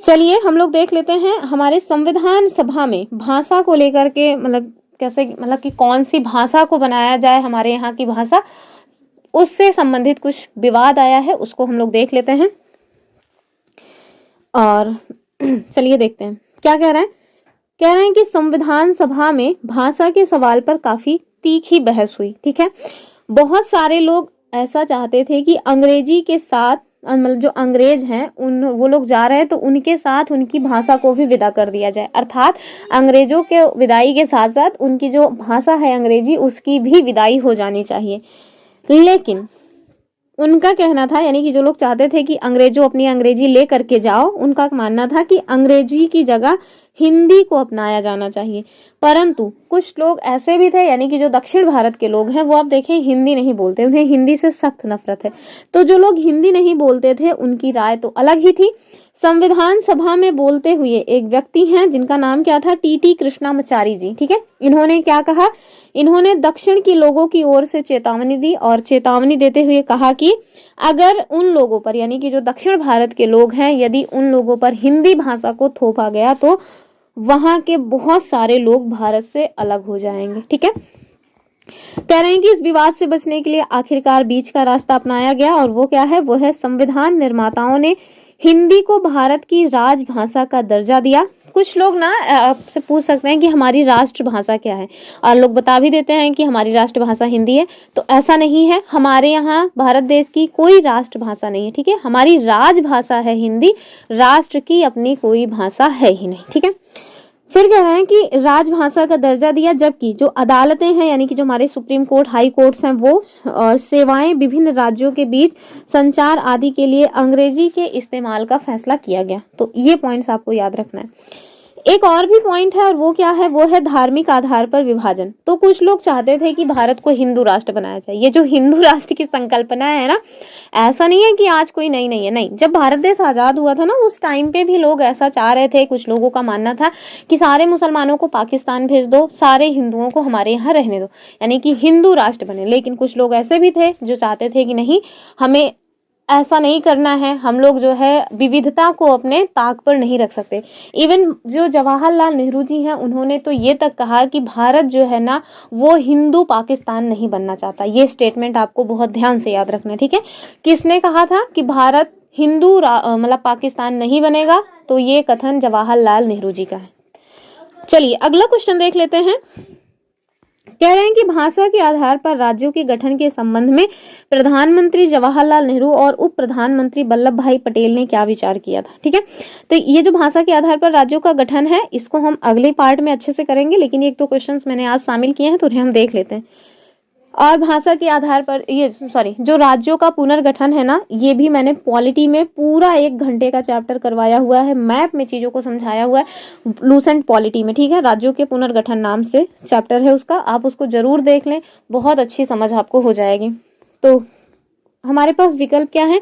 चलिए हम लोग देख लेते हैं हमारे संविधान सभा में भाषा को लेकर के, मतलब कैसे, मतलब कि कौन सी भाषा को बनाया जाए हमारे यहाँ की भाषा, उससे संबंधित कुछ विवाद आया है, उसको हम लोग देख लेते हैं। और चलिए देखते हैं क्या कह रहे हैं। कह रहे हैं कि संविधान सभा में भाषा के सवाल पर काफी तीखी बहस हुई। ठीक है, बहुत सारे लोग ऐसा चाहते थे कि अंग्रेजी के साथ, मतलब जो अंग्रेज हैं वो लोग जा रहे हैं तो उनके साथ उनकी भाषा को भी विदा कर दिया जाए, अर्थात अंग्रेजों के विदाई के साथ साथ उनकी जो भाषा है अंग्रेजी, उसकी भी विदाई हो जानी चाहिए। लेकिन उनका कहना था, यानी कि जो लोग चाहते थे कि अंग्रेजों अपनी अंग्रेजी ले करके जाओ, उनका मानना था कि अंग्रेजी की जगह हिंदी को अपनाया जाना चाहिए। परंतु कुछ लोग ऐसे भी थे, यानी कि जो दक्षिण भारत के लोग हैं, वो आप देखें हिंदी नहीं बोलते, उन्हें हिंदी से सख्त नफरत है। तो जो लोग हिंदी नहीं बोलते थे उनकी राय तो अलग ही थी। संविधान सभा में बोलते हुए एक व्यक्ति हैं जिनका नाम क्या था, टी कृष्णामाचारी जी। ठीक है, इन्होंने क्या कहा, इन्होंने दक्षिण के लोगों की ओर से चेतावनी दी और चेतावनी देते हुए कहा कि अगर उन लोगों पर, यानी कि जो दक्षिण भारत के लोग हैं, यदि उन लोगों पर हिंदी भाषा को थोपा गया तो वहां के बहुत सारे लोग भारत से अलग हो जाएंगे। ठीक है, कह रहे हैं कि इस विवाद से बचने के लिए आखिरकार बीच का रास्ता अपनाया गया, और वो क्या है, वो है संविधान निर्माताओं ने हिंदी को भारत की राजभाषा का दर्जा दिया। कुछ लोग ना आपसे पूछ सकते हैं कि हमारी राष्ट्रभाषा क्या है, और लोग बता भी देते हैं कि हमारी राष्ट्रभाषा हिंदी है। तो ऐसा नहीं है, हमारे यहाँ भारत देश की कोई राष्ट्रभाषा नहीं है। ठीक है, हमारी राजभाषा है हिंदी, राष्ट्र की अपनी कोई भाषा है ही नहीं। ठीक है, फिर कह रहे हैं कि राजभाषा का दर्जा दिया, जबकि जो अदालतें हैं, यानी कि जो हमारे सुप्रीम कोर्ट, हाई कोर्ट्स हैं, वो और सेवाएं विभिन्न राज्यों के बीच संचार आदि के लिए अंग्रेजी के इस्तेमाल का फैसला किया गया। तो ये पॉइंट्स आपको याद रखना है। एक और भी पॉइंट है, और वो क्या है, वो है धार्मिक आधार पर विभाजन। तो कुछ लोग चाहते थे कि भारत को हिंदू राष्ट्र बनाया जाए। ये जो हिंदू राष्ट्र की संकल्पना है ना, ऐसा नहीं है कि आज कोई नई नहीं है, नहीं, जब भारत देश आजाद हुआ था ना, उस टाइम पे भी लोग ऐसा चाह रहे थे। कुछ लोगों का मानना था कि सारे मुसलमानों को पाकिस्तान भेज दो, सारे हिंदुओं को हमारे यहाँ रहने दो, यानी कि हिंदू राष्ट्र बने। लेकिन कुछ लोग ऐसे भी थे जो चाहते थे कि नहीं, हमें ऐसा नहीं करना है, हम लोग जो है विविधता को अपने ताक पर नहीं रख सकते। इवन जो जवाहरलाल नेहरू जी हैं, उन्होंने तो ये तक कहा कि भारत जो है ना, वो हिंदू पाकिस्तान नहीं बनना चाहता। ये स्टेटमेंट आपको बहुत ध्यान से याद रखना है। ठीक है, किसने कहा था कि भारत हिंदू मतलब पाकिस्तान नहीं बनेगा, तो ये कथन जवाहरलाल नेहरू जी का है। चलिए अगला क्वेश्चन देख लेते हैं। कह रहे हैं कि भाषा के आधार पर राज्यों के गठन के संबंध में प्रधानमंत्री जवाहरलाल नेहरू और उप प्रधानमंत्री वल्लभ भाई पटेल ने क्या विचार किया था। ठीक है, तो ये जो भाषा के आधार पर राज्यों का गठन है, इसको हम अगले पार्ट में अच्छे से करेंगे, लेकिन एक दो क्वेश्चंस मैंने आज शामिल किए हैं तो उन्हें हम देख लेते हैं। और भाषा के आधार पर जो राज्यों का पुनर्गठन है ना, ये भी मैंने पॉलिटी में पूरा 1 घंटे का चैप्टर करवाया हुआ है, मैप में चीज़ों को समझाया हुआ है, लूसेंट पॉलिटी में। ठीक है, राज्यों के पुनर्गठन नाम से चैप्टर है उसका, आप उसको जरूर देख लें, बहुत अच्छी समझ आपको हो जाएगी। तो हमारे पास विकल्प क्या है,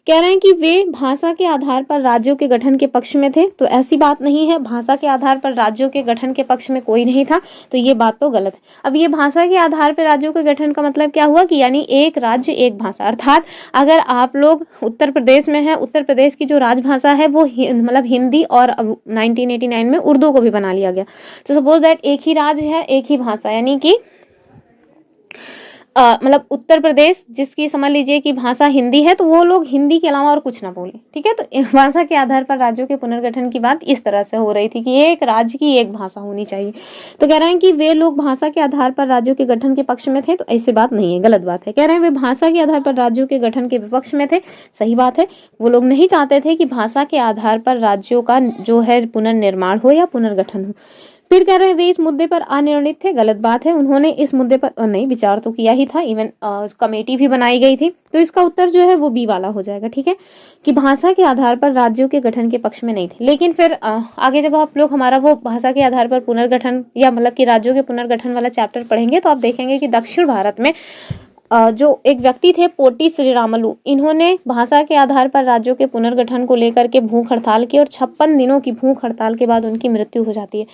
कह रहे हैं कि वे भाषा के आधार पर राज्यों के गठन के पक्ष में थे। तो ऐसी बात नहीं है, भाषा के आधार पर राज्यों के गठन के पक्ष में कोई नहीं था, तो ये बात तो गलत है। अब ये भाषा के आधार पर राज्यों के गठन का मतलब क्या हुआ कि यानी एक राज्य एक भाषा, अर्थात अगर आप लोग उत्तर प्रदेश में हैं, उत्तर प्रदेश की जो राजभाषा है वो मतलब हिंदी, और अब 1989 में उर्दू को भी बना लिया गया। तो सपोज दैट एक ही राज्य है, एक ही भाषा, यानी कि मतलब उत्तर प्रदेश जिसकी समझ लीजिए कि भाषा हिंदी है, तो वो लोग हिंदी के अलावा और कुछ ना बोले। ठीक है, तो भाषा के आधार पर राज्यों के पुनर्गठन की बात इस तरह से हो रही थी कि एक राज्य की एक भाषा होनी चाहिए। तो कह रहे हैं कि वे लोग भाषा के आधार पर राज्यों के गठन के पक्ष में थे, तो ऐसी बात नहीं है, गलत बात है। कह रहे हैं वे भाषा के आधार पर राज्यों के गठन के विपक्ष में थे, सही बात है। वो लोग नहीं चाहते थे कि भाषा के आधार पर राज्यों का जो है पुनर्निर्माण हो या पुनर्गठन हो। फिर कह रहे हैं वे इस मुद्दे पर अनिर्णित थे, गलत बात है। उन्होंने इस मुद्दे पर नहीं, विचार तो किया ही था, इवन कमेटी भी बनाई गई थी। तो इसका उत्तर जो है वो बी वाला हो जाएगा। ठीक है, कि भाषा के आधार पर राज्यों के गठन के पक्ष में नहीं थे। लेकिन फिर आगे जब आप लोग हमारा वो भाषा के आधार पर पुनर्गठन या मतलब कि राज्यों के पुनर्गठन वाला चैप्टर पढ़ेंगे, तो आप देखेंगे कि दक्षिण भारत में जो एक व्यक्ति थे पोटी श्रीरामलू, इन्होंने भाषा के आधार पर राज्यों के पुनर्गठन को लेकर के भूख हड़ताल की, और 56 दिनों की भूख हड़ताल के बाद उनकी मृत्यु हो जाती है।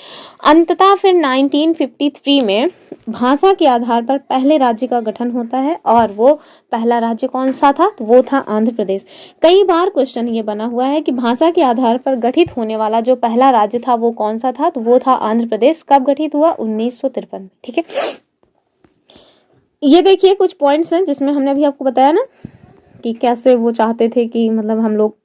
अंततः फिर 1953 में भाषा के आधार पर पहले राज्य का गठन होता है, और वो पहला राज्य कौन सा था? तो वो था आंध्र प्रदेश। कई बार क्वेश्चन ये बना हुआ है कि भाषा के आधार पर गठित होने वाला जो पहला राज्य था वो कौन सा था? तो वो था आंध्र प्रदेश। कब गठित हुआ? 1953 में। ठीक है, ये देखिए कुछ पॉइंट्स हैं जिसमें हमने अभी आपको बताया ना कि कैसे वो चाहते थे कि मतलब हम लोग,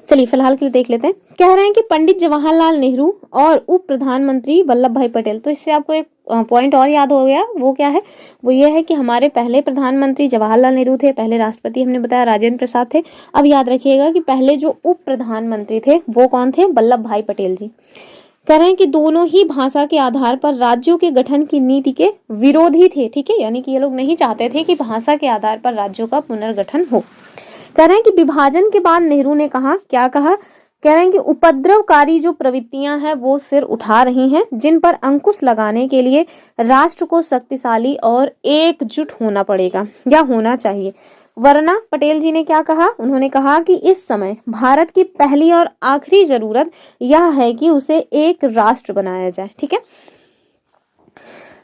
चलिए फिलहाल के लिए देख लेते हैं। कह रहे हैं कि पंडित जवाहरलाल नेहरू और उप प्रधानमंत्री वल्लभ भाई पटेल। तो इससे आपको एक पॉइंट और याद हो गया, वो क्या है? वो ये है कि हमारे पहले प्रधानमंत्री जवाहरलाल नेहरू थे, पहले राष्ट्रपति हमने बताया राजेंद्र प्रसाद थे। अब याद रखिएगा कि पहले जो उप प्रधानमंत्री थे वो कौन थे? वल्लभ भाई पटेल जी। कह रहे हैं कि दोनों ही भाषा के आधार पर राज्यों के गठन की नीति के विरोधी थे। ठीक है, यानी कि ये लोग नहीं चाहते थे कि भाषा के आधार पर राज्यों का पुनर्गठन हो। कह रहे हैं कि विभाजन के बाद नेहरू ने कहा, क्या कहा? कह रहे हैं कि उपद्रवकारी जो प्रवृत्तियां हैं वो सिर उठा रही हैं, जिन पर अंकुश लगाने के लिए राष्ट्र को शक्तिशाली और एकजुट होना पड़ेगा या होना चाहिए। वरना पटेल जी ने क्या कहा? उन्होंने कहा कि इस समय भारत की पहली और आखिरी जरूरत यह है कि उसे एक राष्ट्र बनाया जाए। ठीक है,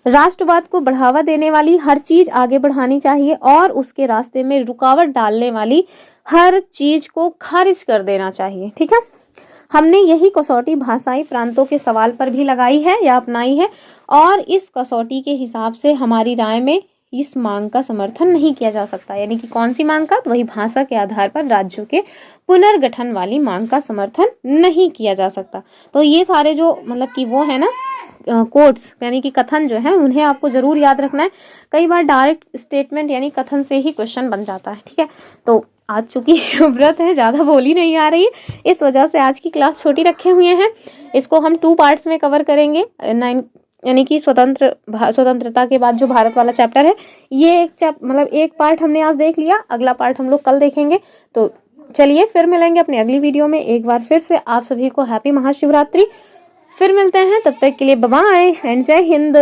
राष्ट्रवाद को बढ़ावा देने वाली हर चीज आगे बढ़ानी चाहिए और उसके रास्ते में रुकावट डालने वाली हर चीज को खारिज कर देना चाहिए। ठीक है, हमने यही कसौटी भाषाई प्रांतों के सवाल पर भी लगाई है या अपनाई है, और इस कसौटी के हिसाब से हमारी राय में इस मांग का समर्थन नहीं किया जा सकता। यानी कि कौन सी मांग का? तो वही भाषा के आधार पर राज्यों के पुनर्गठन वाली मांग का समर्थन नहीं किया जा सकता। तो ये सारे जो मतलब कि वो है ना कोट्स यानी कि कथन जो है, उन्हें आपको जरूर याद रखना है। कई बार डायरेक्ट स्टेटमेंट यानी कथन से ही क्वेश्चन बन जाता है। ठीक है, तो आज चूंकि व्रत है, ज्यादा बोली नहीं आ रही, इस वजह से आज की क्लास छोटी रखे हुए हैं। इसको हम 2 पार्ट्स में कवर करेंगे। 9 यानी कि स्वतंत्रता के बाद जो भारत वाला चैप्टर है, ये एक पार्ट हमने आज देख लिया, अगला पार्ट हम लोग कल देखेंगे। तो चलिए फिर मिलेंगे अपनी अगली वीडियो में। एक बार फिर से आप सभी को हैप्पी महाशिवरात्रि। फिर मिलते हैं, तब तक के लिए बाय बाय एंड जय हिंद।